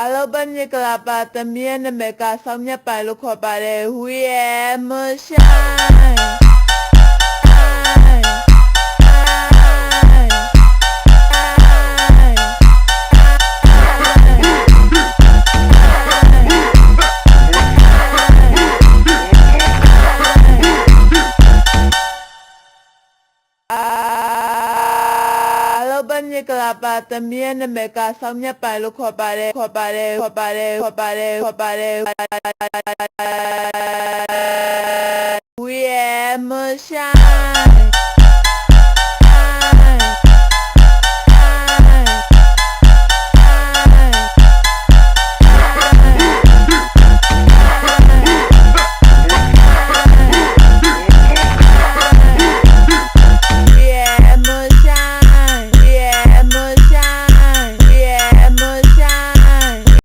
အားလုံးပဲမြင်ကြပါသမီးရဲ့နာမည်ကဆောင်းမြတ်ပိုင်လို့ခေါ်ပါတယ် We am shine ဘယ်မြကလာပါသမီးရဲ့နာမည်ကဆောင်းမြတ်ပိုင်လို့ခေါ်ပါတယ် We am shine